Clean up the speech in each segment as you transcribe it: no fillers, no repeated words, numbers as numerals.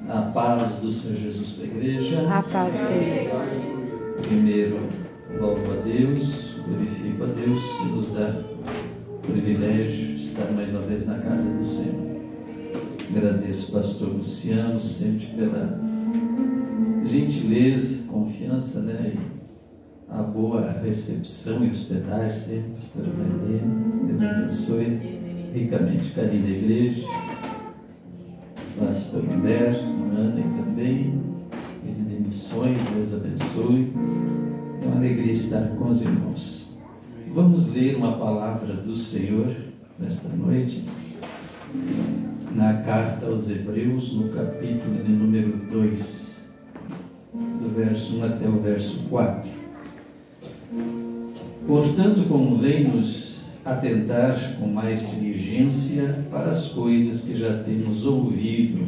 A paz do Senhor Jesus para a igreja. A paz, Senhor. Primeiro, louvo a Deus, glorifico a Deus que nos dá o privilégio de estar mais uma vez na casa do Senhor. Agradeço ao pastor Luciano sempre pela gentileza, confiança, e a boa recepção e hospedagem sempre, pastora Maria. Deus abençoe ricamente o carinho da igreja. Pastor Humberto, Ana também, ele de missões, Deus abençoe. É uma alegria estar com os irmãos. Vamos ler uma palavra do Senhor nesta noite, na carta aos Hebreus, no capítulo de número 2, do verso 1 até o verso 4. Portanto, convém-nos atentar com mais diligência para as coisas que já temos ouvido,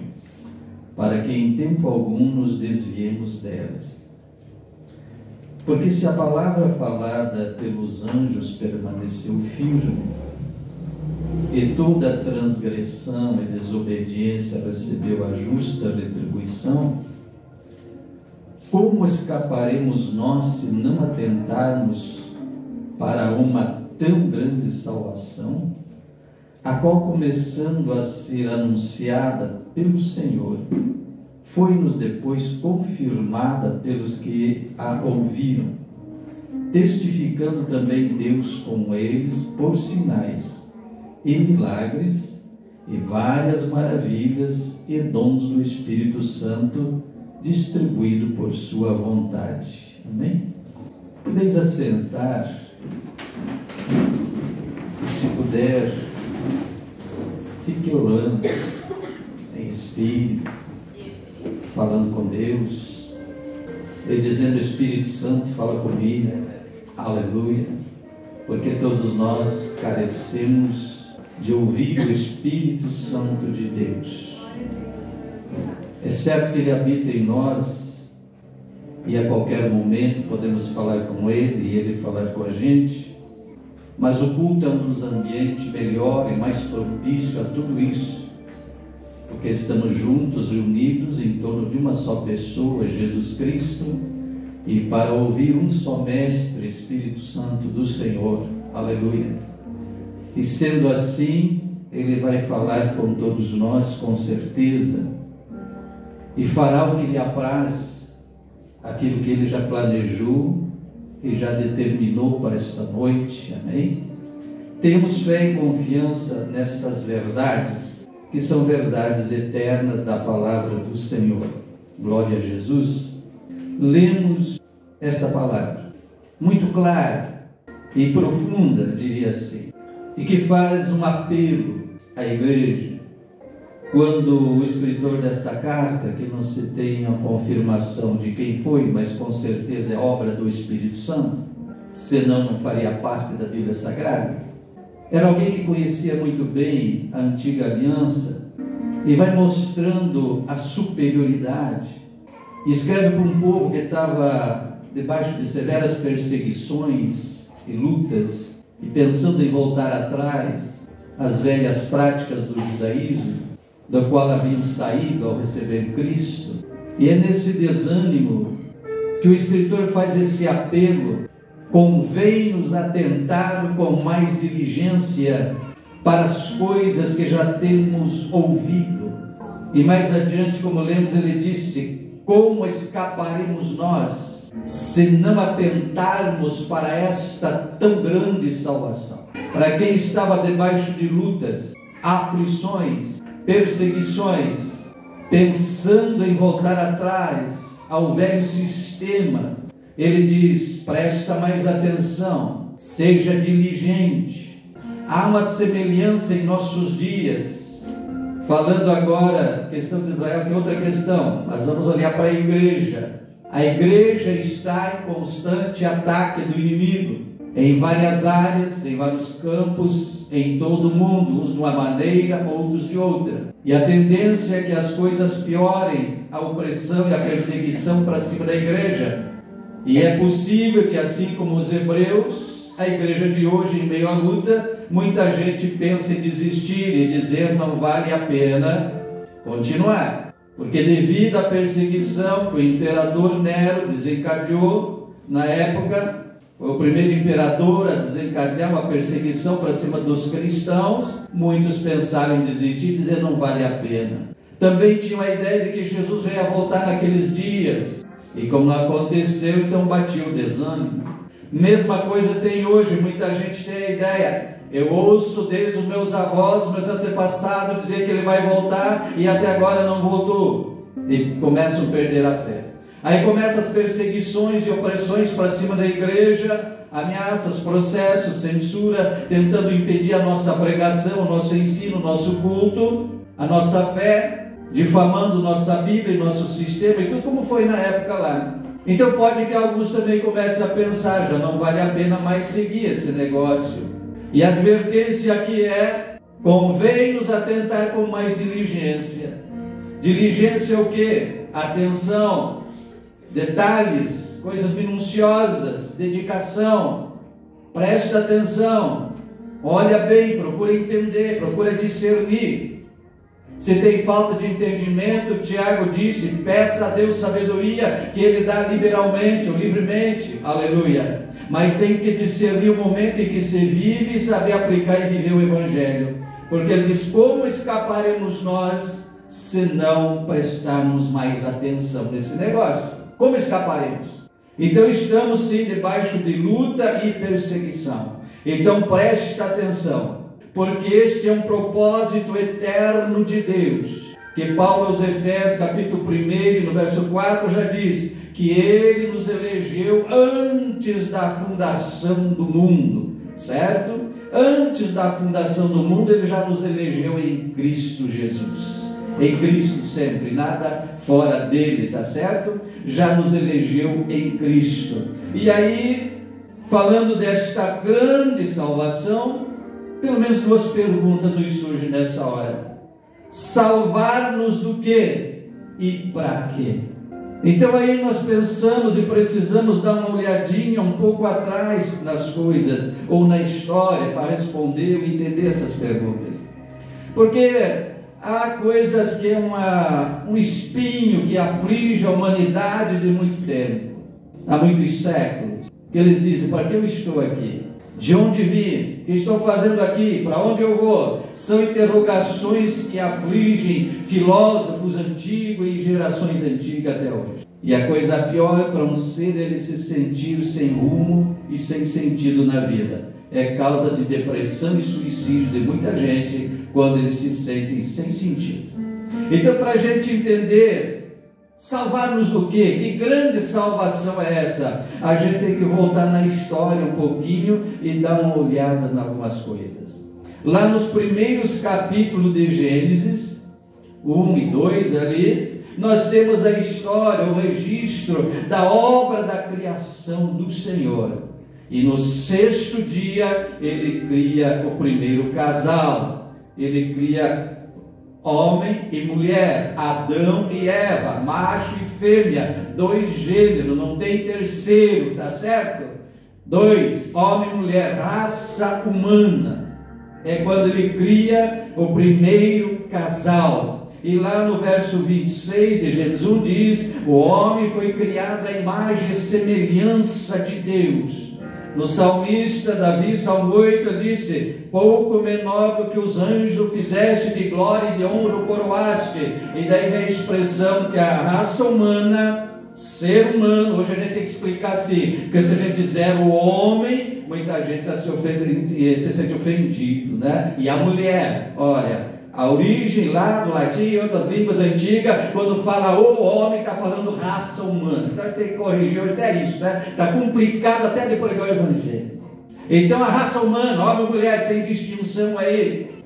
para que em tempo algum nos desviemos delas. Porque se a palavra falada pelos anjos permaneceu firme, e toda transgressão e desobediência recebeu a justa retribuição, como escaparemos nós se não atentarmos para uma tão grande salvação, a qual, começando a ser anunciada pelo Senhor, foi-nos depois confirmada pelos que a ouviram, testificando também Deus com eles por sinais e milagres e várias maravilhas e dons do Espírito Santo distribuído por sua vontade. Amém? Podeis assentar. E se puder, fique orando em espírito, falando com Deus, e dizendo: Espírito Santo, fala comigo, aleluia, porque todos nós carecemos de ouvir o Espírito Santo de Deus. É certo que Ele habita em nós, e a qualquer momento podemos falar com Ele e Ele falar com a gente, mas o culto é um dos ambientes melhor e mais propício a tudo isso, porque estamos juntos, reunidos em torno de uma só pessoa, Jesus Cristo, e para ouvir um só Mestre, Espírito Santo do Senhor, aleluia. E sendo assim, Ele vai falar com todos nós com certeza, e fará o que lhe apraz, aquilo que Ele já planejou e já determinou para esta noite, amém? Temos fé e confiança nestas verdades, que são verdades eternas da palavra do Senhor. Glória a Jesus. Lemos esta palavra, muito clara e profunda, diria assim, e que faz um apelo à igreja. Quando o escritor desta carta, que não se tem a confirmação de quem foi, mas com certeza é obra do Espírito Santo, senão não faria parte da Bíblia Sagrada, era alguém que conhecia muito bem a antiga aliança e vai mostrando a superioridade. Escreve para um povo que estava debaixo de severas perseguições e lutas, e pensando em voltar atrás às velhas práticas do judaísmo, do qual haviam saído ao receber Cristo. E é nesse desânimo que o escritor faz esse apelo: convém-nos atentar com mais diligência para as coisas que já temos ouvido. E mais adiante, como lemos, ele disse: como escaparemos nós se não atentarmos para esta tão grande salvação? Para quem estava debaixo de lutas, aflições, perseguições, pensando em voltar atrás ao velho sistema, ele diz: presta mais atenção, seja diligente. Há uma semelhança em nossos dias, falando agora questão de Israel, que é outra questão, mas vamos olhar para a igreja. A igreja está em constante ataque do inimigo, em várias áreas, em vários campos, em todo o mundo, uns de uma maneira, outros de outra. E a tendência é que as coisas piorem, a opressão e a perseguição para cima da igreja. E é possível que, assim como os hebreus, a igreja de hoje, em meio à luta, muita gente pensa em desistir e dizer: não vale a pena continuar. Porque devido à perseguição que o imperador Nero desencadeou na época, foi o primeiro imperador a desencadear uma perseguição para cima dos cristãos, muitos pensaram em desistir, dizer não vale a pena. Também tinham a ideia de que Jesus já ia voltar naqueles dias, e como não aconteceu, então batia o desânimo. Mesma coisa tem hoje, muita gente tem a ideia, eu ouço desde os meus avós, meus antepassados dizer que ele vai voltar e até agora não voltou, e começam a perder a fé. Aí começam as perseguições e opressões para cima da igreja, ameaças, processos, censura, tentando impedir a nossa pregação, o nosso ensino, o nosso culto, a nossa fé, difamando nossa Bíblia e nosso sistema e tudo como foi na época lá. Então pode que alguns também comecem a pensar, já não vale a pena mais seguir esse negócio. E a advertência aqui é, convém-nos atentar com mais diligência. Diligência é o quê? Atenção, detalhes, coisas minuciosas, dedicação, preste atenção, olha bem, procura entender, procura discernir. Se tem falta de entendimento, Tiago disse, peça a Deus sabedoria, que Ele dá liberalmente ou livremente, aleluia. Mas tem que discernir o momento em que se vive e saber aplicar e viver o Evangelho. Porque Ele diz, como escaparemos nós se não prestarmos mais atenção nesse negócio? Como escaparemos? Então estamos sim debaixo de luta e perseguição. Então preste atenção, porque este é um propósito eterno de Deus, que Paulo aos Efésios, capítulo 1, no verso 4, já diz, que Ele nos elegeu antes da fundação do mundo, certo? Antes da fundação do mundo, Ele já nos elegeu em Cristo Jesus. Em Cristo sempre, nada fora dele, tá certo? Já nos elegeu em Cristo. E aí, falando desta grande salvação, pelo menos duas perguntas nos surgem nessa hora. Salvar-nos do quê? E para quê? Então aí nós pensamos e precisamos dar uma olhadinha um pouco atrás nas coisas, ou na história, para responder ou entender essas perguntas. Porque há coisas que é um espinho que aflige a humanidade de muito tempo, há muitos séculos, que eles dizem, para que eu estou aqui? De onde vim? O que estou fazendo aqui? Para onde eu vou? São interrogações que afligem filósofos antigos e gerações antigas até hoje. E a coisa pior para um ser ele se sentir sem rumo e sem sentido na vida. É causa de depressão e suicídio de muita gente quando eles se sentem sem sentido. Então, para a gente entender, salvar-nos do quê? Que grande salvação é essa? A gente tem que voltar na história um pouquinho e dar uma olhada em algumas coisas. Lá nos primeiros capítulos de Gênesis, 1 e 2 ali, nós temos a história, o registro da obra da criação do Senhor. E no sexto dia, Ele cria o primeiro casal. Ele cria homem e mulher, Adão e Eva, macho e fêmea, dois gêneros, não tem terceiro, tá certo? Dois, homem e mulher, raça humana. É quando Ele cria o primeiro casal. E lá no verso 26 de Gênesis 1 diz, o homem foi criado à imagem e semelhança de Deus. No salmista Davi, Salmo 8, disse, pouco menor do que os anjos fizeste, de glória e de honra o coroaste. E daí vem a expressão que a raça humana, ser humano, hoje a gente tem que explicar assim, porque se a gente dizer o homem, muita gente se sente ofendido, né? E a mulher, olha, a origem lá do latim e outras línguas antigas, quando fala o homem, está falando raça humana. Então tem que corrigir hoje até isso, né? Está complicado até de pregar o Evangelho. Então a raça humana, homem e mulher, sem distinção a Ele.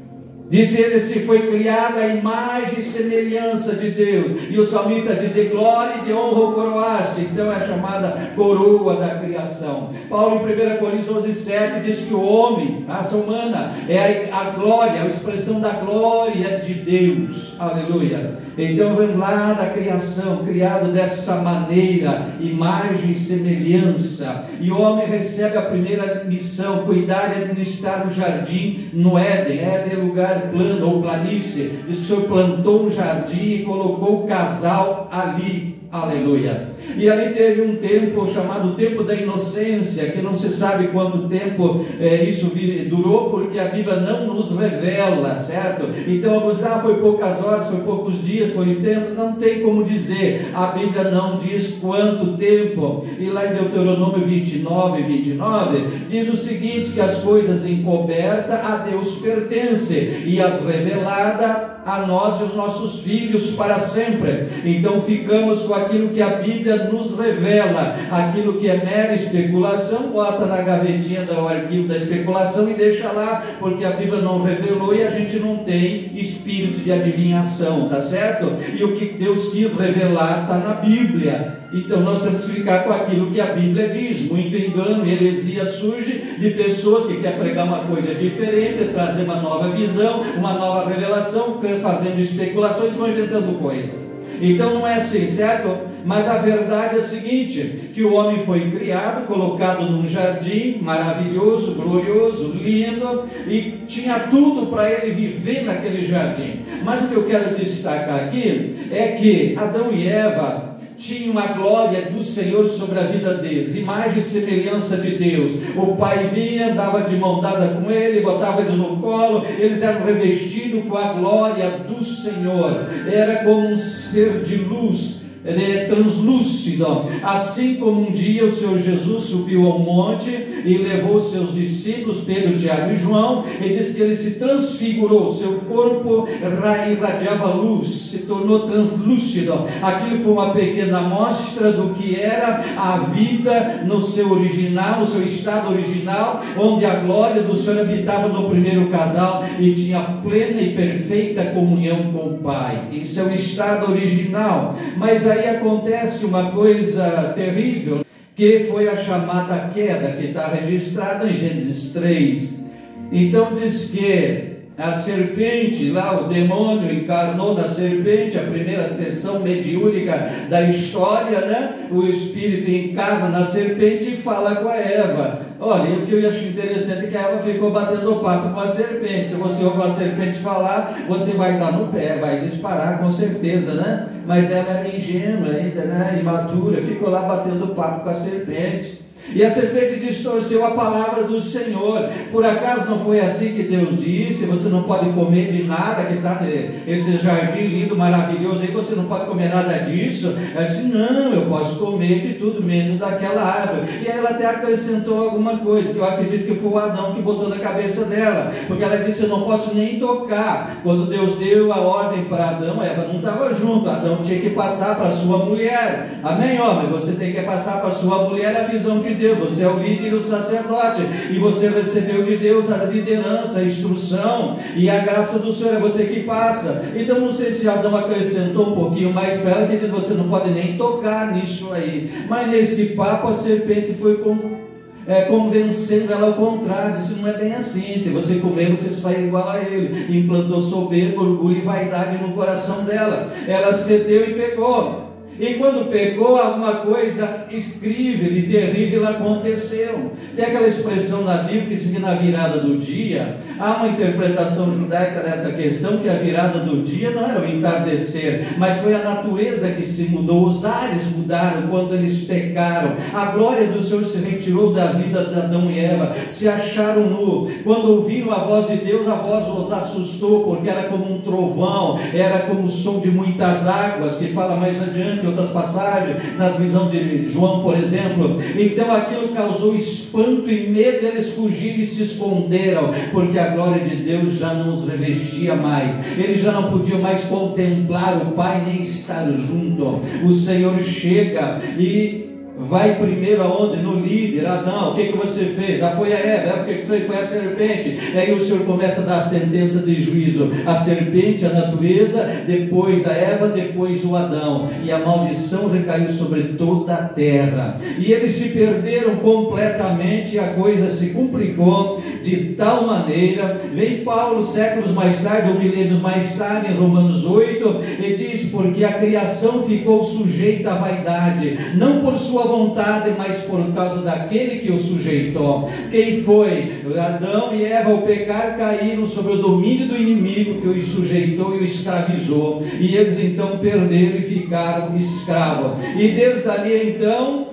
Disse Ele, se foi criada a imagem e semelhança de Deus. E o salmista diz, de glória e de honra o coroaste. Então é a chamada coroa da criação. Paulo em 1 Coríntios 11:7 diz que o homem, a raça humana, é a glória, a expressão da glória de Deus. Aleluia. Então vem lá da criação, criado dessa maneira, imagem e semelhança. E o homem recebe a primeira missão, cuidar e administrar o jardim no Éden. Éden é lugar qualquer plano ou planície, diz que o Senhor plantou um jardim e colocou o casal ali. Aleluia. E ali teve um tempo chamado tempo da inocência, que não se sabe quanto tempo isso durou, porque a Bíblia não nos revela, certo? Então alguns, foi poucas horas, foi poucos dias, foi um tempo, não tem como dizer. A Bíblia não diz quanto tempo. E lá em Deuteronômio 29, diz o seguinte, que as coisas encobertas a Deus pertencem, e as reveladas a nós e os nossos filhos para sempre. Então ficamos com aquilo que a Bíblia nos revela. Aquilo que é mera especulação, bota na gavetinha do arquivo da especulação e deixa lá, porque a Bíblia não revelou e a gente não tem espírito de adivinhação, tá certo? E o que Deus quis revelar está na Bíblia. Então nós temos que ficar com aquilo que a Bíblia diz. Muito engano e heresia surge de pessoas que querem pregar uma coisa diferente, trazer uma nova visão, uma nova revelação, fazendo especulações, vão inventando coisas. Então não é assim, certo? Mas a verdade é a seguinte, que o homem foi criado, colocado num jardim maravilhoso, glorioso, lindo, e tinha tudo para ele viver naquele jardim. Mas o que eu quero destacar aqui é que Adão e Eva tinham a glória do Senhor sobre a vida deles, imagem e semelhança de Deus. O pai vinha, andava de mão dada com ele, botava eles no colo, eles eram revestidos com a glória do Senhor. Era como um ser de luz, translúcido, assim como um dia o Senhor Jesus subiu ao monte e levou seus discípulos, Pedro, Tiago e João, e diz que ele se transfigurou, seu corpo irradiava luz, se tornou translúcido. Aquilo foi uma pequena amostra do que era a vida no seu original, no seu estado original, onde a glória do Senhor habitava no primeiro casal e tinha plena e perfeita comunhão com o Pai. Isso é o estado original. Mas aí acontece uma coisa terrível, que foi a chamada queda, que está registrada em Gênesis 3. Então diz que a serpente, lá o demônio encarnou da serpente, a primeira sessão mediúnica da história, né? O espírito encarna na serpente e fala com a Eva. Olha, o que eu acho interessante é que a Eva ficou batendo papo com a serpente. Se você ouve uma serpente falar, você vai dar no pé, vai disparar com certeza, né? Mas ela era ingênua ainda, né? Imatura, ficou lá batendo papo com a serpente. E a serpente distorceu a palavra do Senhor. Por acaso não foi assim que Deus disse? Você não pode comer de nada que está nesse jardim lindo, maravilhoso, aí você não pode comer nada disso? Ela disse, não, eu posso comer de tudo menos daquela árvore. E aí ela até acrescentou alguma coisa, que eu acredito que foi o Adão que botou na cabeça dela, porque ela disse, eu não posso nem tocar. Quando Deus deu a ordem para Adão, Eva não estava junto, Adão tinha que passar para sua mulher. Amém, homem? Você tem que passar para sua mulher a visão de Deus. Você é o líder e o sacerdote, e você recebeu de Deus a liderança, a instrução e a graça do Senhor, é você que passa. Então não sei se Adão acrescentou um pouquinho mais para ela, que diz, você não pode nem tocar nisso aí. Mas nesse papo a serpente foi convencendo ela ao contrário, disse, não é bem assim, se você comer você vai igual a ele. Implantou soberba, orgulho e vaidade no coração dela. Ela cedeu e pegou. E quando pegou, alguma coisa incrível e terrível aconteceu. Tem aquela expressão na Bíblia que diz que na virada do dia, há uma interpretação judaica dessa questão, que a virada do dia não era o entardecer, mas foi a natureza que se mudou, os ares mudaram quando eles pecaram, a glória do Senhor se retirou da vida de Adão e Eva, se acharam nu. Quando ouviram a voz de Deus, a voz os assustou, porque era como um trovão, era como o som de muitas águas, que fala mais adiante, outras passagens, nas visões de João, por exemplo. Então aquilo causou espanto e medo, eles fugiram e se esconderam, porque a glória de Deus já não os revestia mais, eles já não podiam mais contemplar o Pai, nem estar junto. O Senhor chega e vai primeiro aonde? No líder, Adão. O que você fez? Foi a Eva. O que fez? Foi a serpente. E aí o Senhor começa a dar a sentença de juízo. A serpente, a natureza, depois a Eva, depois o Adão. E a maldição recaiu sobre toda a terra. E eles se perderam completamente e a coisa se complicou de tal maneira. Vem Paulo, séculos mais tarde, ou milênios mais tarde, em Romanos 8, e diz, porque a criação ficou sujeita à vaidade, não por sua vontade, mas por causa daquele que o sujeitou. Quem foi? Adão e Eva, ao pecar, caíram sob o domínio do inimigo que os sujeitou e o escravizou. E eles então perderam e ficaram escravos. E desde ali então,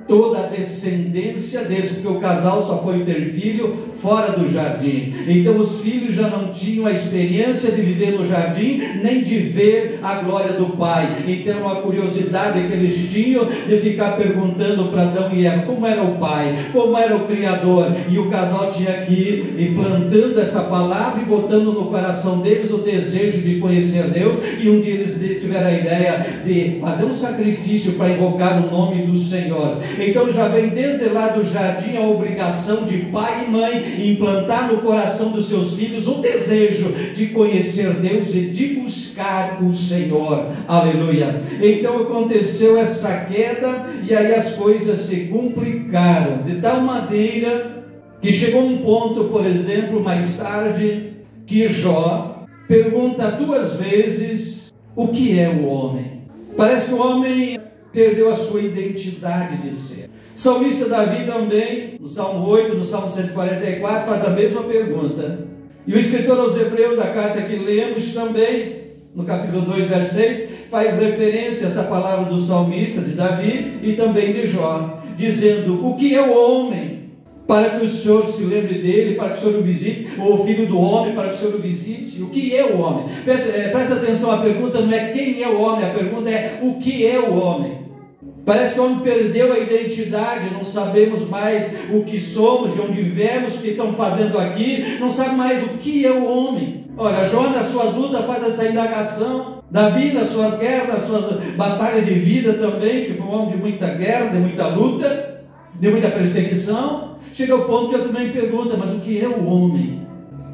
toda a descendência deles, porque o casal só foi ter filho fora do jardim. Então os filhos já não tinham a experiência de viver no jardim, nem de ver a glória do pai. Então a curiosidade que eles tinham de ficar perguntando para Adão e Eva como era o pai, como era o Criador. E o casal tinha que ir implantando essa palavra e botando no coração deles o desejo de conhecer Deus. E um dia eles tiveram a ideia de fazer um sacrifício para invocar o nome do Senhor. Então já vem desde lá do jardim a obrigação de pai e mãe implantar no coração dos seus filhos o desejo de conhecer Deus e de buscar o Senhor. Aleluia. Então aconteceu essa queda e aí as coisas se complicaram de tal maneira que chegou um ponto, por exemplo, mais tarde, que Jó pergunta 2 vezes o que é o homem. Parece que o homem perdeu a sua identidade de ser. Salmista Davi também, no Salmo 8, no Salmo 144, faz a mesma pergunta. E o escritor aos Hebreus, da carta que lemos também, no capítulo 2, verso 6, faz referência a essa palavra do salmista, de Davi, e também de Jó, dizendo: o que é o homem, para que o Senhor se lembre dele, para que o Senhor o visite, ou o filho do homem, para que o Senhor o visite? O que é o homem? Presta atenção, a pergunta não é quem é o homem, a pergunta é o que é o homem. Parece que o homem perdeu a identidade, não sabemos mais o que somos, de onde viemos, o que estamos fazendo aqui, não sabe mais o que é o homem. Ora, Jó nas suas lutas faz essa indagação, Davi nas suas guerras, nas suas batalhas de vida também, que foi um homem de muita guerra, de muita luta, de muita perseguição. Chega ao ponto que eu também pergunto, mas o que é o homem?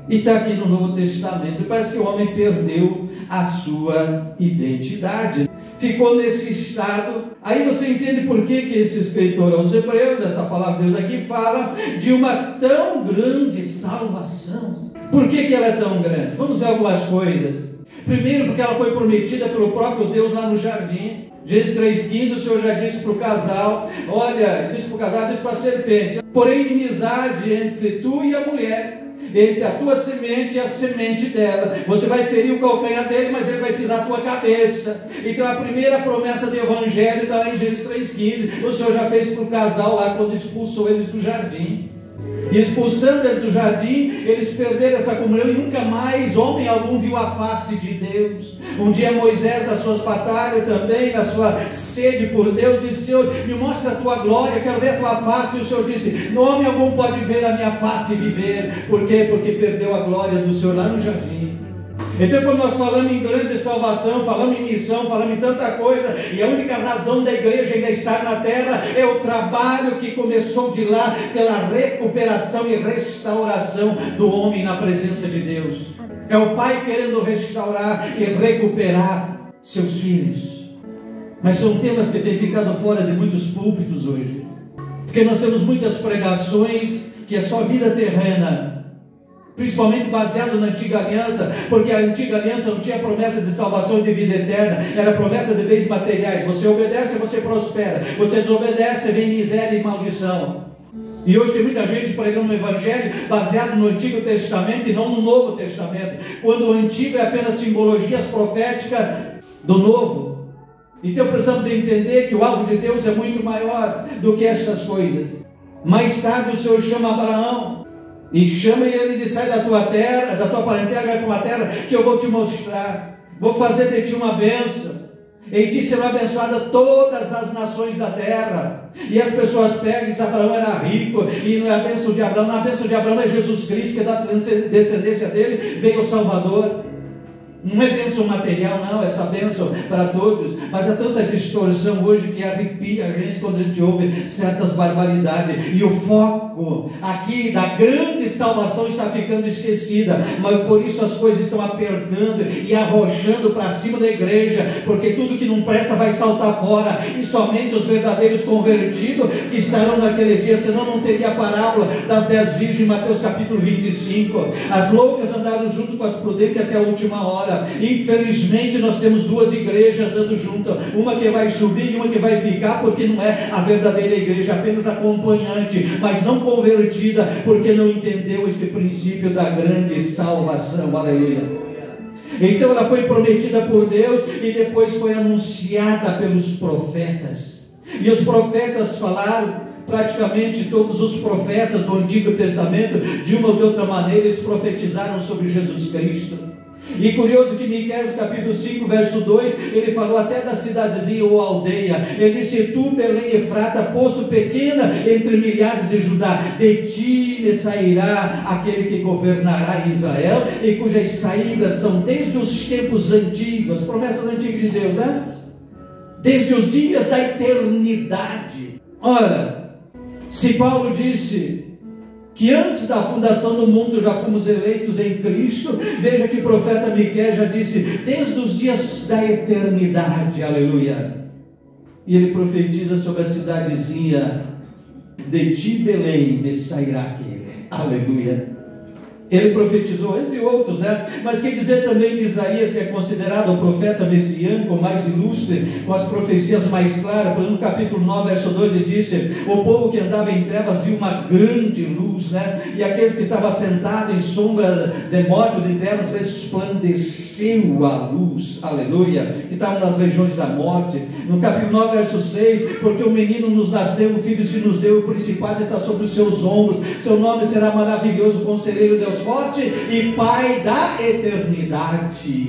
E está aqui no Novo Testamento, parece que o homem perdeu a sua identidade. Ficou nesse estado. Aí você entende por que esse escritor aos Hebreus, essa palavra de Deus aqui, fala de uma tão grande salvação. Por que ela é tão grande? Vamos ver algumas coisas. Primeiro, porque ela foi prometida pelo próprio Deus lá no jardim. Gênesis 3,15, o Senhor já disse para o casal, olha, disse para o casal, disse para a serpente: porém inimizade entre tu e a mulher, entre a tua semente e a semente dela. Você vai ferir o calcanhar dele, mas ele vai pisar a tua cabeça. Então a primeira promessa do Evangelho está lá em Gênesis 3,15. O Senhor já fez para o casal lá quando expulsou eles do jardim. E expulsando eles do jardim, eles perderam essa comunhão e nunca mais homem algum viu a face de Deus. Um dia Moisés, nas suas batalhas também, na sua sede por Deus, disse: Senhor, me mostra a tua glória, quero ver a tua face. E o Senhor disse: homem algum pode ver a minha face e viver. Por quê? Porque perdeu a glória do Senhor lá no jardim. Então, quando nós falamos em grande salvação, falamos em missão, falamos em tanta coisa, e a única razão da igreja ainda estar na terra é o trabalho que começou de lá, pela recuperação e restauração do homem na presença de Deus. É o Pai querendo restaurar e recuperar seus filhos. Mas são temas que têm ficado fora de muitos púlpitos hoje, porque nós temos muitas pregações que é só vida terrena, principalmente baseado na antiga aliança, porque a antiga aliança não tinha promessa de salvação e de vida eterna, era promessa de bens materiais. Você obedece, você prospera; você desobedece, vem miséria e maldição. E hoje tem muita gente pregando um evangelho baseado no Antigo Testamento e não no Novo Testamento, quando o Antigo é apenas simbologias proféticas do Novo. Então precisamos entender que o alvo de Deus é muito maior do que estas coisas. Mais tarde o Senhor chama Abraão e chama ele de: sai da tua terra, da tua parentela, vai para uma terra que eu vou te mostrar. Vou fazer de ti uma bênção. Em ti serão abençoadas todas as nações da terra. E as pessoas pegam e dizem: Abraão era rico, e não é a bênção de Abraão. Não, a bênção de Abraão é Jesus Cristo, porque da descendência dele veio o Salvador. Não é bênção material, não, essa bênção para todos. Mas há tanta distorção hoje que arrepia a gente quando a gente ouve certas barbaridades. E o foco foco aqui da grande salvação está ficando esquecida, mas por isso as coisas estão apertando e arrojando para cima da igreja, porque tudo que não presta vai saltar fora, e somente os verdadeiros convertidos que estarão naquele dia, senão não teria a parábola das 10 virgens em Mateus capítulo 25. As loucas andaram junto com as prudentes até a última hora. Infelizmente nós temos duas igrejas andando juntas, uma que vai subir e uma que vai ficar, porque não é a verdadeira igreja, apenas acompanhante, mas não convertida, porque não entendeu este princípio da grande salvação. Aleluia. Então ela foi prometida por Deus e depois foi anunciada pelos profetas, e os profetas falaram. Praticamente todos os profetas do Antigo Testamento, de uma ou de outra maneira, eles profetizaram sobre Jesus Cristo. E curioso que Miqueias, capítulo 5, verso 2, ele falou até da cidadezinha ou aldeia. Ele disse: tu, Belém Efrata, posto pequena entre milhares de Judá, de ti lhe sairá aquele que governará Israel, e cujas saídas são desde os tempos antigos, promessas antigas de Deus, né? Desde os dias da eternidade. Ora, se Paulo disse que antes da fundação do mundo já fomos eleitos em Cristo, veja que o profeta Miqueias já disse, desde os dias da eternidade, aleluia. E ele profetiza sobre a cidadezinha, de ti, Belém, me sairá aquele, aleluia. Ele profetizou, entre outros, né? Mas quem dizer também de Isaías, que é considerado o profeta messiânico mais ilustre, com as profecias mais claras. Por exemplo, no capítulo 9, verso 2, ele disse: o povo que andava em trevas viu uma grande luz, né? E aqueles que estavam sentados em sombra de morte ou de trevas, resplandeceu a luz, aleluia, que estavam nas regiões da morte. No capítulo 9, verso 6, porque um menino nos nasceu, um filho se nos deu, o principado está sobre os seus ombros, seu nome será maravilhoso, conselheiro, Deus forte e Pai da eternidade.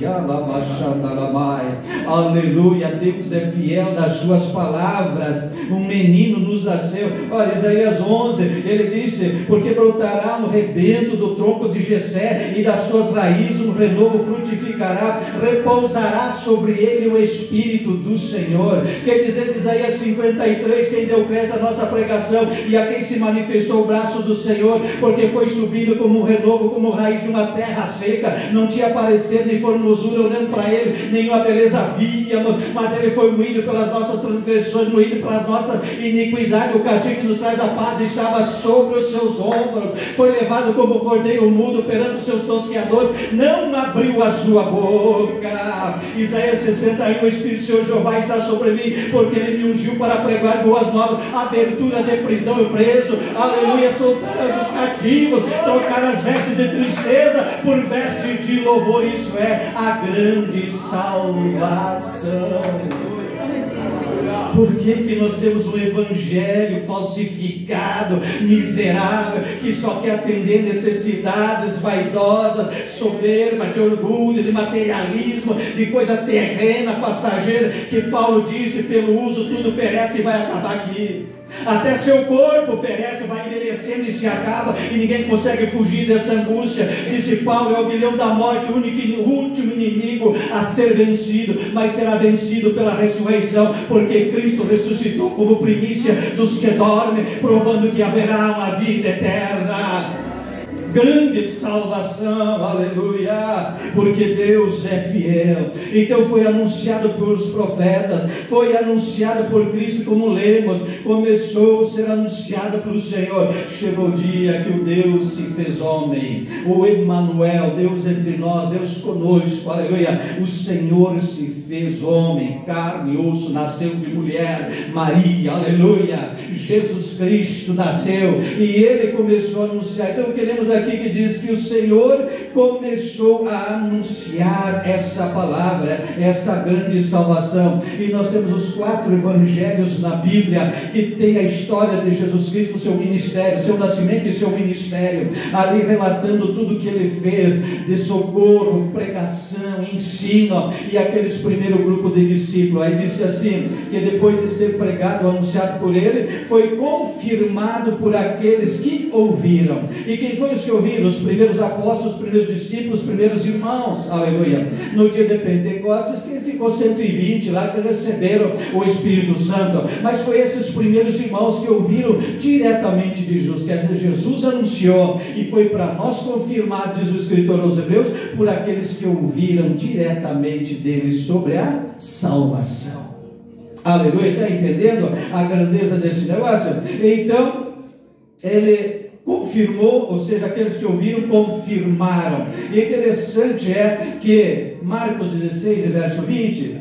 Aleluia, Deus é fiel nas suas palavras. Um menino nos nasceu. Olha, Isaías 11, ele disse: porque brotará um rebento do tronco de Jessé, e das suas raízes um renovo frutificará, repousará sobre ele o Espírito do Senhor. Quer dizer, de Isaías 53, quem deu crédito à nossa pregação, e a quem se manifestou o braço do Senhor, porque foi subindo como um renovo, como raiz de uma terra seca, não tinha parecer nem formosura olhando para ele, nenhuma beleza víamos, mas ele foi moído pelas nossas transgressões, moído pelas nossas iniquidades, o castigo que nos traz a paz estava sobre os seus ombros, foi levado como cordeiro mudo perante os seus tosqueadores, não abriu a sua boca. Isaías 61, o Espírito do Senhor Jeová está sobre mim, porque ele me ungiu para pregar boas novas, abertura de prisão e preso, aleluia, soltar dos cativos, trocar as vestes de tristeza por veste de louvor. Isso é a grande salvação. Por que nós temos um evangelho falsificado, miserável, que só quer atender necessidades vaidosas, soberba, de orgulho, de materialismo, de coisa terrena, passageira, que Paulo disse, pelo uso tudo perece e vai acabar aqui. Até seu corpo perece, vai envelhecendo e se acaba, e ninguém consegue fugir dessa angústia. Disse Paulo, é o aguilhão da morte, o último inimigo a ser vencido, mas será vencido pela ressurreição, porque Cristo ressuscitou como primícia dos que dormem, provando que haverá uma vida eterna. Grande salvação, aleluia, porque Deus é fiel. Então foi anunciado pelos profetas, foi anunciado por Cristo, como lemos, começou a ser anunciado pelo Senhor. Chegou o dia que o Deus se fez homem, o Emanuel, Deus entre nós, Deus conosco, aleluia. O Senhor se fez homem, carne e osso, nasceu de mulher, Maria, aleluia. Jesus Cristo nasceu e ele começou a anunciar. Então queremos aqui que diz que o Senhor começou a anunciar essa palavra, essa grande salvação. E nós temos os 4 evangelhos na Bíblia que tem a história de Jesus Cristo, seu ministério, seu nascimento e seu ministério, ali relatando tudo que ele fez de socorro, pregação, ensino, e aqueles primeiro grupo de discípulos. Aí disse assim, que depois de ser pregado, anunciado por ele, foi confirmado por aqueles que ouviram. E quem foi os que ouviram? Os primeiros apóstolos, os primeiros discípulos, os primeiros irmãos, aleluia. No dia de Pentecostes, que ficou 120 lá, que receberam o Espírito Santo, mas foi esses primeiros irmãos que ouviram diretamente de Jesus, quer dizer, Jesus anunciou, e foi para nós confirmado, diz o escritor aos Hebreus, por aqueles que ouviram diretamente dele sobre a salvação. Aleluia, está entendendo a grandeza desse negócio? Então, ele confirmou, ou seja, aqueles que ouviram confirmaram. E interessante é que Marcos 16, verso 20,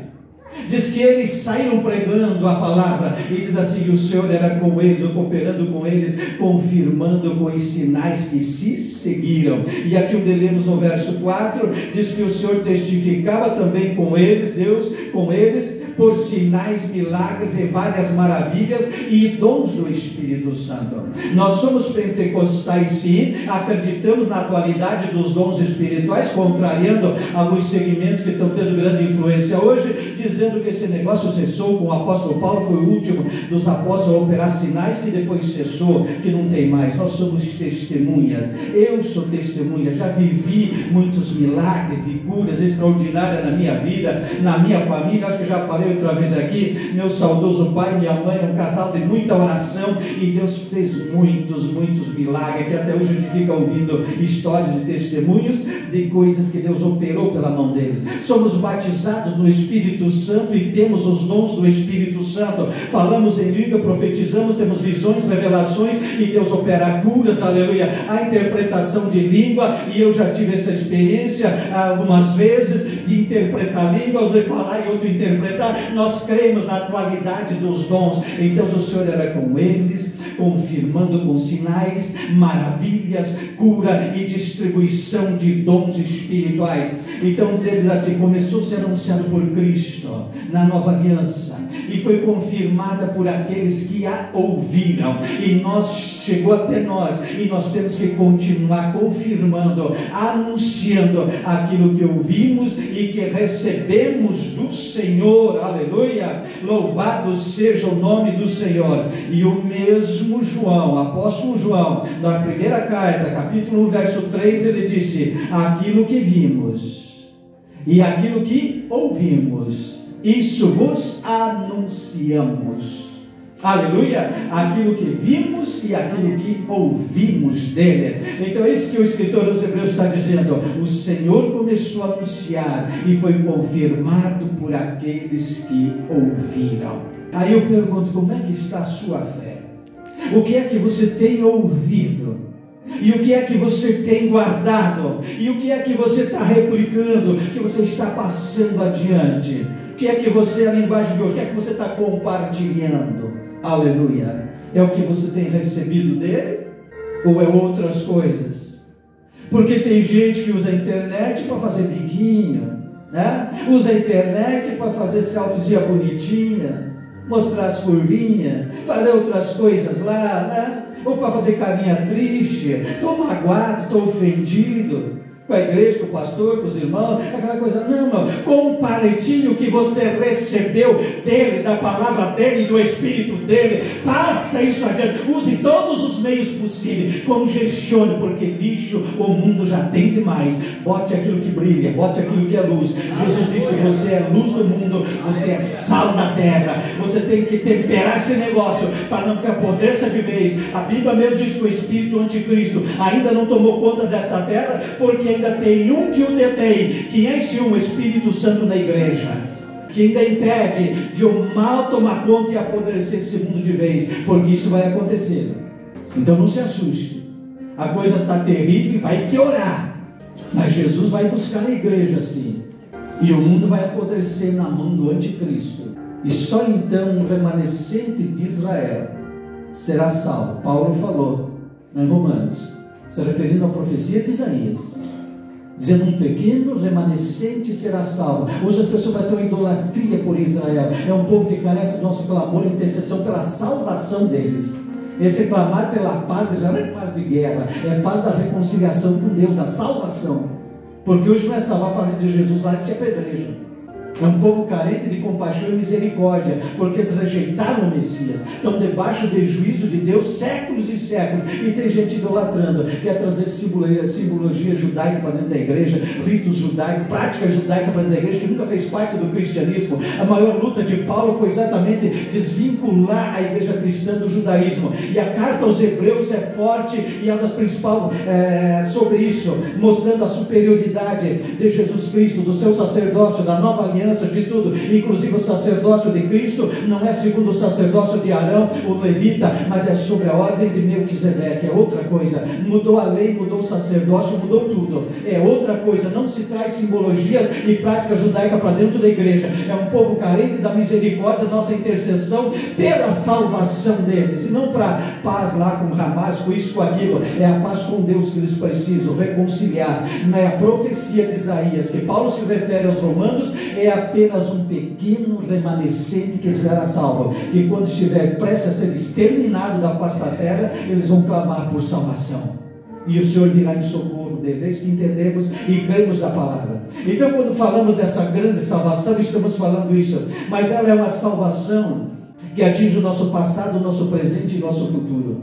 diz que eles saíram pregando a palavra, e diz assim, que o Senhor era com eles, ou cooperando com eles, confirmando com os sinais que se seguiram. E aqui onde lemos no verso 4, diz que o Senhor testificava também com eles, Deus com eles, por sinais, milagres e várias maravilhas e dons do Espírito Santo. Nós somos pentecostais sim, acreditamos na atualidade dos dons espirituais, contrariando alguns segmentos que estão tendo grande influência hoje, dizendo que esse negócio cessou com o apóstolo Paulo, foi o último dos apóstolos a operar sinais, que depois cessou, que não tem mais. Nós somos testemunhas, eu sou testemunha, já vivi muitos milagres de curas extraordinárias na minha vida, na minha família. Acho que já falei outra vez aqui, meu saudoso pai e minha mãe eram um casal de muita oração, e Deus fez muitos milagres, que até hoje a gente fica ouvindo histórias e testemunhos de coisas que Deus operou pela mão deles. Somos batizados no Espírito Santo e temos os dons do Espírito Santo, falamos em língua, profetizamos, temos visões, revelações, e Deus opera curas, aleluia, a interpretação de língua, e eu já tive essa experiência algumas vezes de interpretar língua, de falar e outro interpretar. Nós cremos na atualidade dos dons. Então o Senhor era com eles, confirmando com sinais, maravilhas, cura e distribuição de dons espirituais. Então eles assim, começou a ser anunciado por Cristo na nova aliança, e foi confirmada por aqueles que a ouviram, e chegou até nós, e nós temos que continuar confirmando, anunciando aquilo que ouvimos e que recebemos do Senhor. Aleluia, louvado seja o nome do Senhor. E o mesmo João, apóstolo João, na primeira carta, capítulo 1, verso 3, ele disse: aquilo que vimos e aquilo que ouvimos, isso vos anunciamos. Aleluia, aquilo que vimos e aquilo que ouvimos dele. Então é isso que o escritor dos Hebreus está dizendo. O Senhor começou a anunciar e foi confirmado por aqueles que ouviram. Aí eu pergunto, como é que está a sua fé? O que é que você tem ouvido? E o que é que você tem guardado? E o que é que você está replicando? Que você está passando adiante? O que é que você, a linguagem de hoje, o que é que você está compartilhando? Aleluia. É o que você tem recebido dele? Ou é outras coisas? Porque tem gente que usa a internet para fazer biquinho, né? Usa a internet para fazer selfiezinha bonitinha, mostrar as curvinhas, fazer outras coisas lá, né? Ou para fazer carinha triste, estou magoado, estou ofendido com a igreja, com o pastor, com os irmãos, aquela coisa. Não, irmão, compartilhe o que você recebeu dele, da palavra dele, do Espírito dele, passa isso adiante, use todos os meios possíveis, congestione, porque lixo o mundo já tem demais. Bote aquilo que brilha, bote aquilo que é luz. Jesus disse: você é luz do mundo, você é sal da terra, você tem que temperar esse negócio para não que apodreça de vez. A Bíblia mesmo diz que o espírito anticristo ainda não tomou conta dessa terra, porque ainda tem um que o detém, que enche o Espírito Santo na igreja, que ainda impede de o mal tomar conta e apodrecer esse mundo de vez, porque isso vai acontecer. Então não se assuste, a coisa está terrível e vai piorar, mas Jesus vai buscar a igreja assim, e o mundo vai apodrecer na mão do anticristo, e só então o remanescente de Israel será salvo. Paulo falou em Romanos, se referindo à profecia de Isaías, dizendo: um pequeno remanescente será salvo. Hoje as pessoas vão ter uma idolatria por Israel. É um povo que carece do nosso clamor e intercessão pela salvação deles. Esse clamar pela paz de Israel não é paz de guerra, é paz da reconciliação com Deus, da salvação. Porque hoje não é salvar a face de Jesus lá, isso te apedreja. É um povo carente de compaixão e misericórdia, porque eles rejeitaram o Messias. Estão debaixo do juízo de Deus séculos e séculos. E tem gente idolatrando, quer trazer simbologia judaica para dentro da igreja, ritos judaicos, prática judaica para dentro da igreja, que nunca fez parte do cristianismo. A maior luta de Paulo foi exatamente desvincular a igreja cristã do judaísmo. E a carta aos Hebreus é forte e é uma das principais sobre isso, mostrando a superioridade de Jesus Cristo, do seu sacerdócio, da nova aliança, de tudo, inclusive o sacerdócio de Cristo não é segundo o sacerdócio de Arão, o levita, mas é sobre a ordem de Melquisedeque. É outra coisa, mudou a lei, mudou o sacerdócio, mudou tudo, é outra coisa. Não se traz simbologias e prática judaica para dentro da igreja. É um povo carente da misericórdia, nossa intercessão pela salvação deles, e não para paz lá com Hamas, com isso, com aquilo. É a paz com Deus que eles precisam reconciliar. Não é a profecia de Isaías, que Paulo se refere aos romanos, é apenas um pequeno remanescente que será salvo, que quando estiver prestes a ser exterminado da face da terra, eles vão clamar por salvação, e o Senhor virá em socorro deles. É isso que entendemos e cremos da palavra. Então, quando falamos dessa grande salvação, estamos falando isso, mas ela é uma salvação que atinge o nosso passado, o nosso presente e o nosso futuro,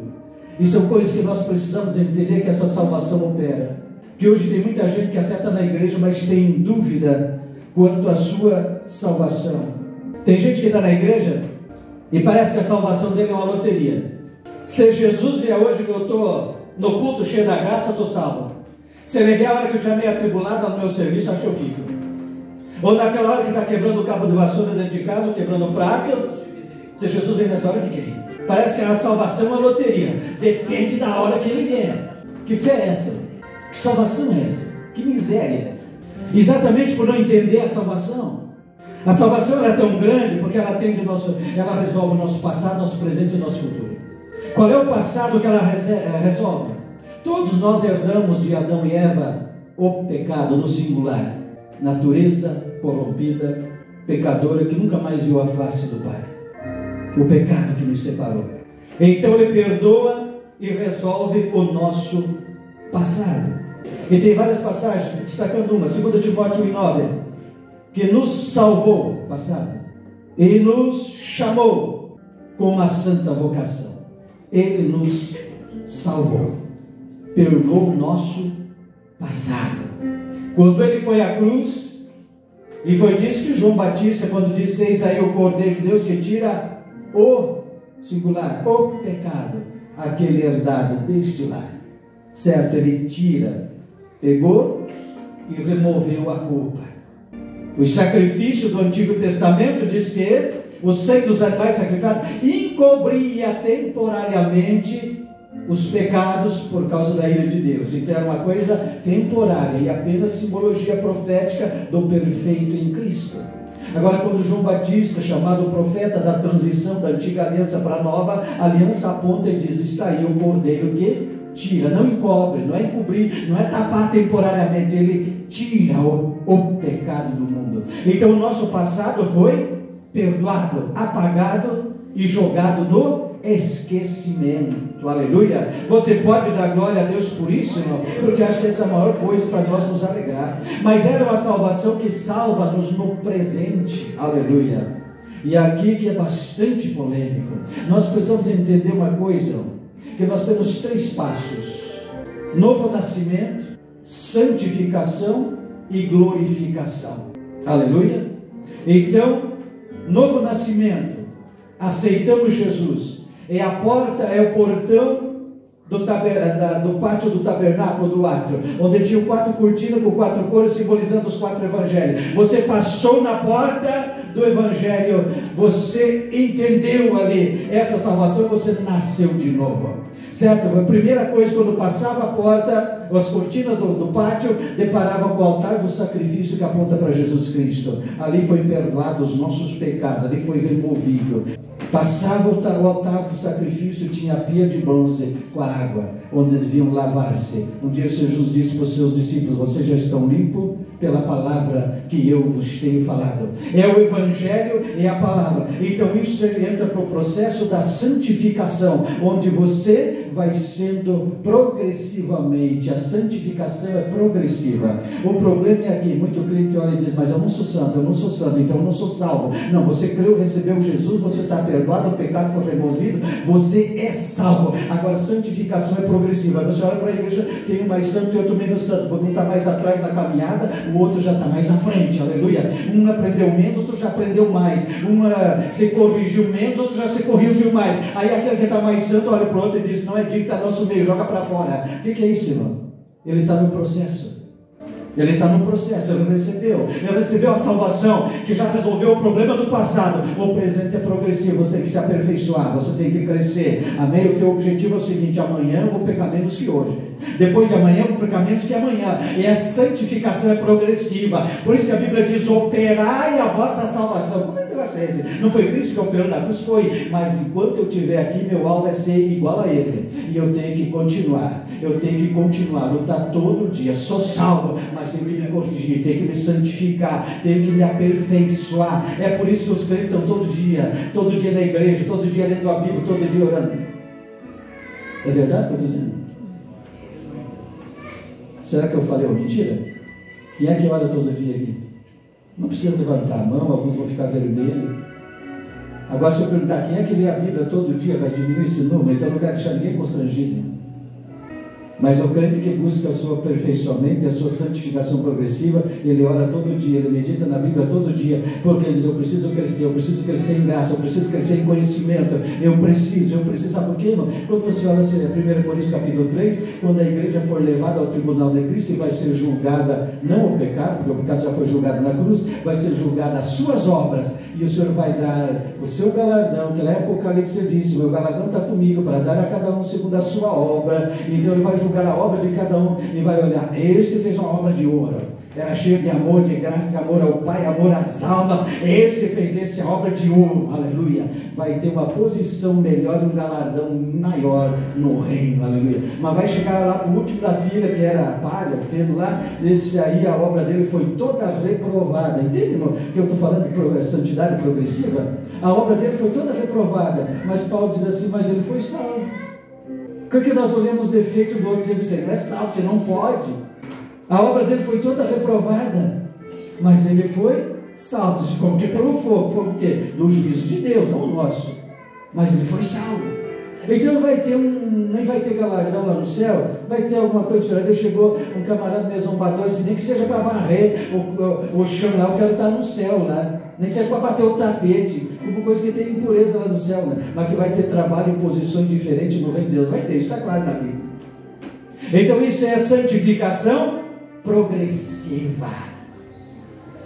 e são coisas que nós precisamos entender, que essa salvação opera. Que hoje tem muita gente que até está na igreja, mas tem dúvida quanto à sua salvação. Tem gente que está na igreja e parece que a salvação dele é uma loteria. Se Jesus vier hoje que eu estou no culto cheio da graça, estou salvo. Se ele vier a hora que eu estiver meio atribulado no meu serviço, acho que eu fico. Ou naquela hora que está quebrando o cabo de vassoura dentro de casa, ou quebrando o prato, se Jesus vier nessa hora, eu fiquei. Parece que a salvação é uma loteria, depende da hora que ele vier. Que fé é essa? Que salvação é essa? Que miséria é essa? Exatamente por não entender a salvação. A salvação ela é tão grande porque ela atende ela resolve o nosso passado, nosso presente e nosso futuro. Qual é o passado que ela resolve? Todos nós herdamos de Adão e Eva o pecado no singular, natureza corrompida, pecadora, que nunca mais viu a face do Pai, o pecado que nos separou. Então ele perdoa e resolve o nosso passado. E tem várias passagens, destacando uma, 2 Timóteo 1,9, que nos salvou, passado, e nos chamou com uma santa vocação. Ele nos salvou, perdoou o nosso passado. Quando ele foi à cruz, e foi disso que João Batista, quando disse: eis aí o Cordeiro de Deus que tira o singular, o pecado, aquele herdado deste lar. Certo, ele tira, pegou e removeu a culpa. O sacrifício do Antigo Testamento diz que o sangue dos animais sacrificados encobria temporariamente os pecados por causa da ira de Deus. Então era uma coisa temporária e apenas simbologia profética do perfeito em Cristo. Agora, quando João Batista, chamado profeta da transição da antiga aliança para a nova aliança, aponta e diz: está aí o Cordeiro que tira, não encobre, não é encobrir, não é tapar temporariamente, ele tira o pecado do mundo. Então o nosso passado foi perdoado, apagado e jogado no esquecimento. Aleluia. Você pode dar glória a Deus por isso, irmão? Porque acho que essa é a maior coisa para nós nos alegrar. Mas era uma salvação que salva-nos no presente. Aleluia. E aqui que é bastante polêmico, nós precisamos entender uma coisa, que nós temos 3 passos: novo nascimento, santificação e glorificação. Aleluia. Então, novo nascimento, aceitamos Jesus, é a porta, é o portão do pátio do tabernáculo, do átrio, onde tinha 4 cortinas com 4 cores, simbolizando os 4 evangelhos. Você passou na porta do evangelho, você entendeu ali essa salvação, você nasceu de novo, certo? A primeira coisa, quando passava a porta, as cortinas do pátio deparavam com o altar do sacrifício que aponta para Jesus Cristo. Ali foi perdoado os nossos pecados, ali foi removido. Passava o altar do sacrifício, tinha a pia de bronze com a água, onde deviam lavar-se. Um dia Jesus disse para os seus discípulos: vocês já estão limpos pela palavra que eu vos tenho falado. É o Evangelho e a palavra. Então isso entra para o processo da santificação, onde você vai sendo progressivamente. A santificação é progressiva. O problema é aqui, muito crente olha e diz, mas eu não sou santo, então eu não sou salvo. Não, você creu, recebeu Jesus, você está perdoado, o pecado foi removido, você é salvo. Agora, santificação é progressiva. Você olha para a igreja, tem um mais santo e outro menos santo, porque um está mais atrás na caminhada, o outro já está mais à frente, aleluia. Um aprendeu menos, outro já aprendeu mais. Um se corrigiu menos, outro já se corrigiu mais. Aí aquele que está mais santo olha para o outro e diz, não é digno estar nosso meio, joga para fora. O que é isso, irmão? Ele está no processo. Ele está no processo, ele recebeu a salvação, que já resolveu o problema do passado. O presente é progressivo, você tem que se aperfeiçoar, você tem que crescer, amém? O teu objetivo é o seguinte, amanhã eu vou pecar menos que hoje, depois de amanhã eu vou pecar menos que amanhã, e a santificação é progressiva. Por isso que a Bíblia diz, operai a vossa salvação. Como é que vai ser isso? Não foi Cristo que operou na cruz? Foi, mas enquanto eu estiver aqui, meu alvo é ser igual a Ele, e eu tenho que continuar, lutar todo dia. Sou salvo, mas tenho que me corrigir, tenho que me santificar, tenho que me aperfeiçoar. É por isso que os crentes estão todo dia na igreja, todo dia lendo a Bíblia, todo dia orando. É verdade o que eu estou dizendo? Será que eu falei uma mentira? Quem é que ora todo dia aqui? Não precisa levantar a mão, alguns vão ficar vermelhos. Agora, se eu perguntar quem é que lê a Bíblia todo dia, vai diminuir esse número, então eu não quero deixar ninguém constrangido. Mas o crente que busca o seu aperfeiçoamento e a sua santificação progressiva, ele ora todo dia, ele medita na Bíblia todo dia, porque ele diz, eu preciso crescer em graça, eu preciso crescer em conhecimento, eu preciso, sabe por quê, irmão? Quando você olha 1 Coríntios capítulo 3, quando a igreja for levada ao tribunal de Cristo e vai ser julgada, não o pecado, porque o pecado já foi julgado na cruz, vai ser julgada as suas obras, e o Senhor vai dar o seu galardão, que lá em Apocalipse disse, o meu galardão está comigo, para dar a cada um segundo a sua obra. Então ele vai julgar a obra de cada um, e vai olhar, este fez uma obra de ouro, era cheio de amor, de graça, de amor ao Pai, amor às almas, esse fez essa obra de ouro, aleluia. Vai ter uma posição melhor e um galardão maior no reino, aleluia. Mas vai chegar lá para o último da fila, que era a palha, o feno lá, esse aí a obra dele foi toda reprovada. Entende, irmão, que eu estou falando de santidade progressiva? A obra dele foi toda reprovada, mas Paulo diz assim, mas ele foi salvo. Porque nós olhamos o defeito do outro e dizemos, você não é salvo, você não pode. A obra dele foi toda reprovada, mas ele foi salvo. Como que pelo fogo? Foi o quê? Do juízo de Deus, não o nosso. Mas ele foi salvo. Então nem vai ter galardão lá no céu, vai ter alguma coisa diferente. Chegou um camarada meio zombador e disse, nem que seja para varrer o chão lá, eu quero estar no céu lá. Nem que seja para bater o tapete, como coisa que tem impureza lá no céu, né? Mas que vai ter trabalho em posições diferentes no reino de Deus. Vai ter, isso está claro na Bíblia. Então isso é a santificação progressiva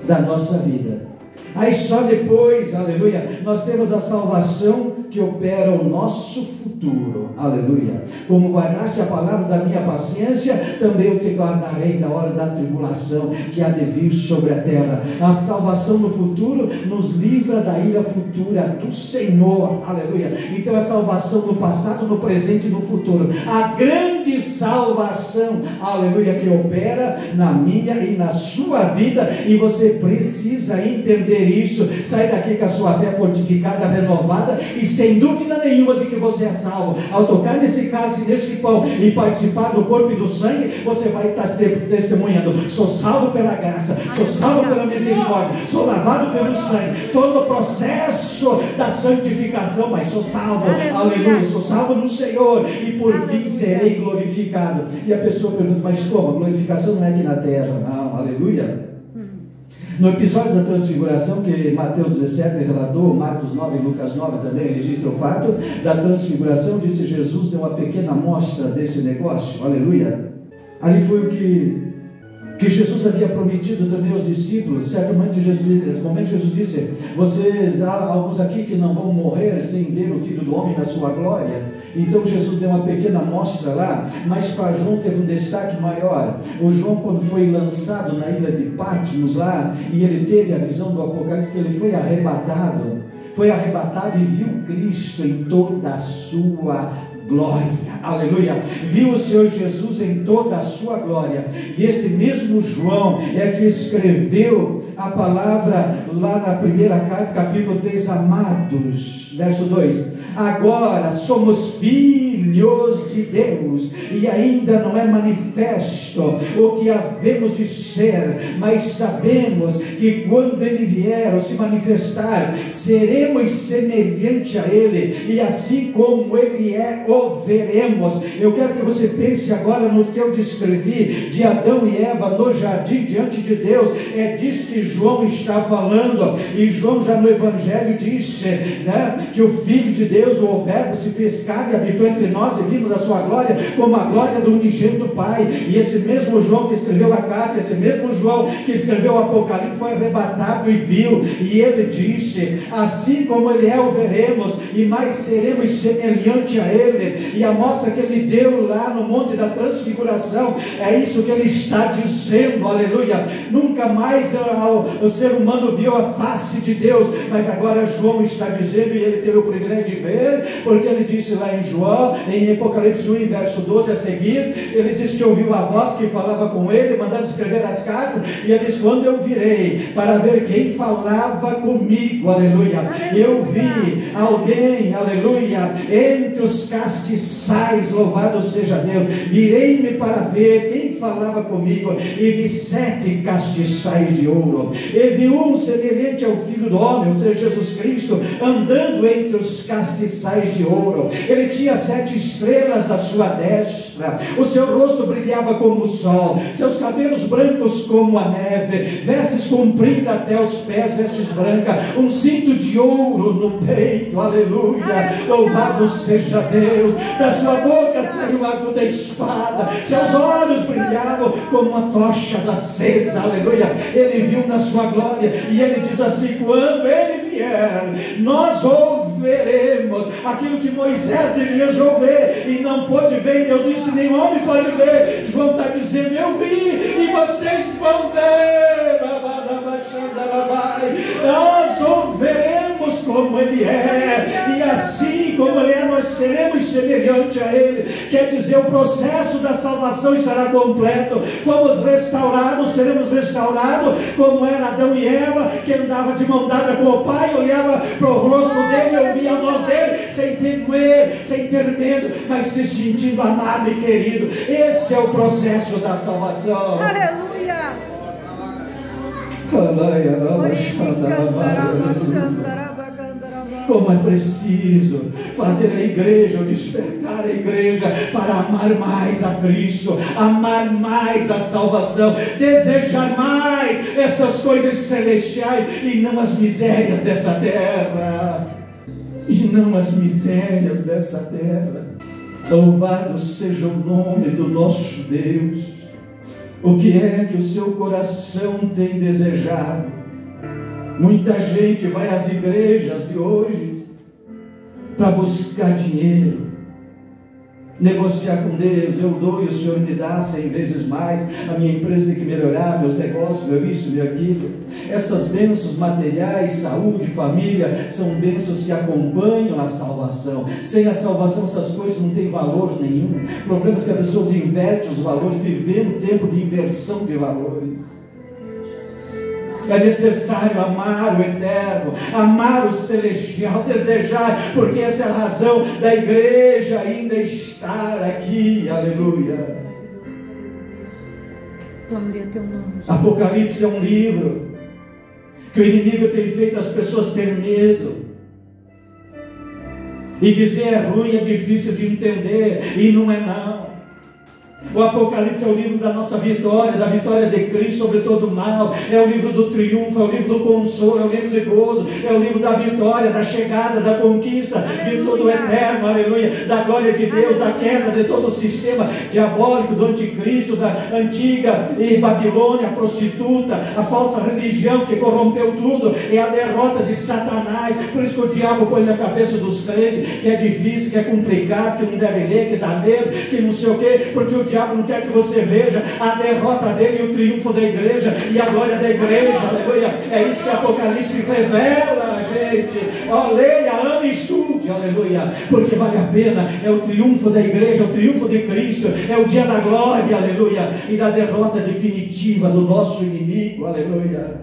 da nossa vida. Aí só depois, aleluia, nós temos a salvação que opera o nosso futuro, aleluia. Como guardaste a palavra da minha paciência, também eu te guardarei da hora da tribulação que há de vir sobre a terra. A salvação no futuro nos livra da ira futura do Senhor, aleluia. Então a salvação no passado, no presente e no futuro. A grande salvação, aleluia, que opera na minha e na sua vida, e você precisa entender isso. Sai daqui com a sua fé fortificada, renovada, e sem dúvida nenhuma de que você é salvo. Ao tocar nesse cálice, nesse pão e participar do corpo e do sangue, você vai estar testemunhando, sou salvo pela graça, sou salvo pela misericórdia, sou lavado pelo sangue, todo o processo da santificação, mas sou salvo, aleluia, sou salvo no Senhor, e por fim serei glorificado. E a pessoa pergunta, mas como? A glorificação não é aqui na terra, não, aleluia. No episódio da transfiguração, que Mateus 17 relatou, Marcos 9 e Lucas 9 também registra o fato da transfiguração, disse Jesus, deu uma pequena amostra desse negócio, aleluia. Ali foi o que Jesus havia prometido também aos discípulos. Certo momento Jesus disse, vocês, há alguns aqui que não vão morrer sem ver o Filho do Homem na sua glória. Então Jesus deu uma pequena amostra lá, mas para João teve um destaque maior. O João, quando foi lançado na ilha de Patmos lá, e ele teve a visão do Apocalipse, que ele foi arrebatado e viu Cristo em toda a sua glória, aleluia, viu o Senhor Jesus em toda a sua glória. E este mesmo João é que escreveu a palavra lá na primeira carta, capítulo 3, amados, verso 2, agora somos filhos de Deus, e ainda não é manifesto o que havemos de ser, mas sabemos que quando Ele vier ou se manifestar, seremos semelhante a Ele, e assim como Ele é, o veremos. Eu quero que você pense agora no que eu descrevi de Adão e Eva no jardim diante de Deus. É disso que João está falando, e João já no Evangelho disse, né, que o Filho de Deus, o Verbo, se fez carne e habitou entre nós, e vimos a sua glória como a glória do unigênito Pai. E esse mesmo João que escreveu a carta, esse mesmo João que escreveu o Apocalipse, foi arrebatado e viu, e ele disse, assim como Ele é, o veremos, e mais seremos semelhante a Ele. E a mostra que Ele deu lá no Monte da Transfiguração, é isso que Ele está dizendo, aleluia. Nunca mais o ser humano viu a face de Deus, mas agora João está dizendo, e ele teve o privilégio de ver, porque ele disse lá em João, em Apocalipse 1, verso 12 a seguir, ele disse que ouviu a voz que falava com ele, mandando escrever as cartas, e ele disse, quando eu virei para ver quem falava comigo, aleluia, eu vi alguém, aleluia, entre os castiçais, louvado seja Deus, virei-me para ver quem falava comigo, e vi 7 castiçais de ouro, e vi um semelhante ao Filho do Homem, ou seja, Jesus Cristo, andando entre os castiçais de ouro. Ele tinha 7 estrelas na sua destra, o seu rosto brilhava como o sol, seus cabelos brancos como a neve, vestes compridas até os pés, vestes brancas, um cinto de ouro no peito, aleluia, louvado seja Deus. Da sua boca saiu uma aguda espada, seus olhos brilhavam como tochas acesas, aleluia. Ele viu na sua glória, e ele diz assim, quando Ele vier, nós ouviremos aquilo que Moisés desejou ver e não pôde ver. Deus disse, nem homem pode ver. João está dizendo, eu vi e vocês vão ver. Nós ouviremos como Ele é, e assim como Ele é, nós seremos semelhante a Ele. Quer dizer, o processo da salvação estará completo. Fomos restaurados, seremos restaurados como era Adão e Eva, que andava de mão dada com o Pai, olhava para o rosto dele, ouvia a voz dele, sem temer, sem ter medo, mas se sentindo amado e querido. Esse é o processo da salvação. Aleluia. Como é preciso fazer a igreja, ou despertar a igreja para amar mais a Cristo, amar mais a salvação, desejar mais essas coisas celestiais e não as misérias dessa terra. E não as misérias dessa terra. Louvado seja o nome do nosso Deus. O que é que o seu coração tem desejado? Muita gente vai às igrejas de hoje para buscar dinheiro, negociar com Deus. Eu dou e o Senhor me dá 100 vezes mais, a minha empresa tem que melhorar, meus negócios, meu isso, meu aquilo. Essas bênçãos materiais, saúde, família, são bênçãos que acompanham a salvação. Sem a salvação essas coisas não têm valor nenhum. O problema é que as pessoas invertem os valores, vivendo tempo de inversão de valores. É necessário amar o eterno, amar o celestial, desejar, porque essa é a razão da igreja ainda estar aqui, aleluia. Apocalipse é um livro que o inimigo tem feito as pessoas ter medo e dizer é ruim, é difícil de entender, e não é não. O Apocalipse é o livro da nossa vitória, da vitória de Cristo sobre todo o mal, é o livro do triunfo, é o livro do consolo, é o livro do gozo, é o livro da vitória, da chegada, da conquista, aleluia, de todo o eterno, aleluia, da glória de Deus, da queda de todo o sistema diabólico, do anticristo, da antiga e Babilônia, a prostituta, a falsa religião que corrompeu tudo, é a derrota de Satanás. Por isso que o diabo põe na cabeça dos crentes que é difícil, que é complicado, que não deve ler, que dá medo, que não sei o quê, porque o diabo não quer que você veja a derrota dele e o triunfo da igreja e a glória da igreja, aleluia. É isso que Apocalipse revela, gente. Ó, leia, não estude, aleluia, porque vale a pena. É o triunfo da igreja, é o triunfo de Cristo, é o dia da glória, aleluia, e da derrota definitiva do nosso inimigo, aleluia.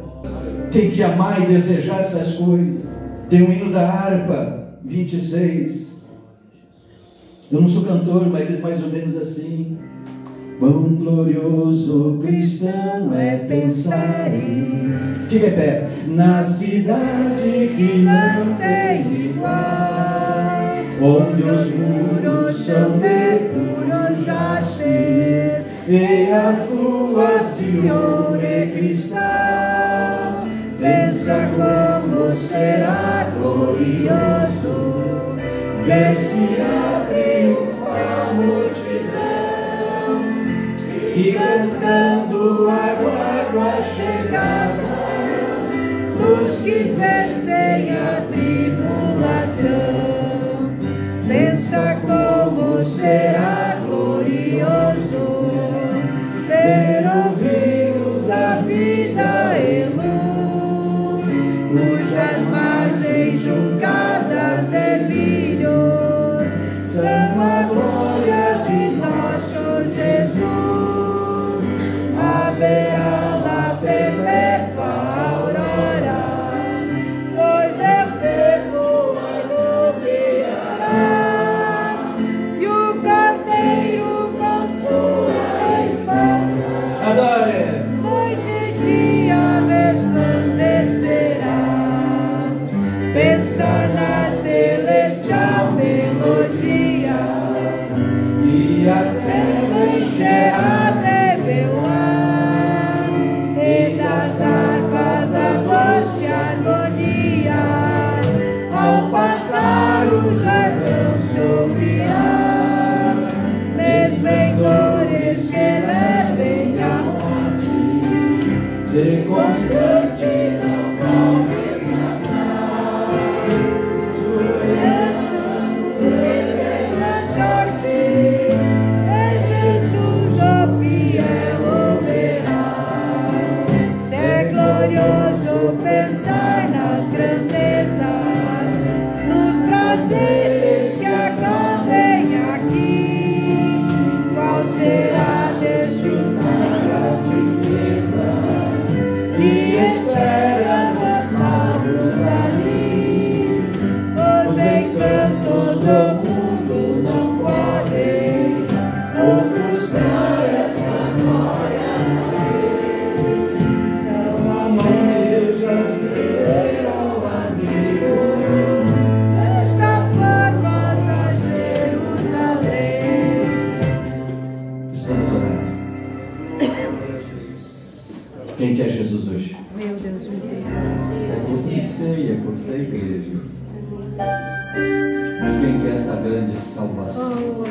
Tem que amar e desejar essas coisas. Tem um hino da harpa 26. Eu não sou cantor, mas diz mais ou menos assim: quão glorioso cristão é pensar em... Fica em pé. Na cidade que não tem igual, onde os muros são de puro jaspe e as ruas de ouro e cristal. Pensa como será glorioso ver-se a triunfar a multidão e cantando aguardo a chegada dos que vencem a tribulação. Pensa como será glorioso ver o rio da vida e luz, cujas margens juncadas de lírios são a glória de nosso Jesus. Haverá lá perpétua aurora, pois Deus iluminará, e o Cordeiro com sua espada adore, noite e dia resplandecerá. Pensa na celestial melodia e a terra encherá de revelar, e das harpas a doce harmonia. Ao passar o jardim se ouvirá, mesmo em dores que levem a morte, ser constante não pode. Pensar nas grandezas, nos prazeres que acabem aqui. Qual será desfrutar as riquezas que espera nos lados ali? Os encantos do mundo não podem ofuscar essa glória. Quem quer Jesus hoje? Meu Deus, É curso de ceia, é curso da igreja. Mas quem quer esta grande salvação?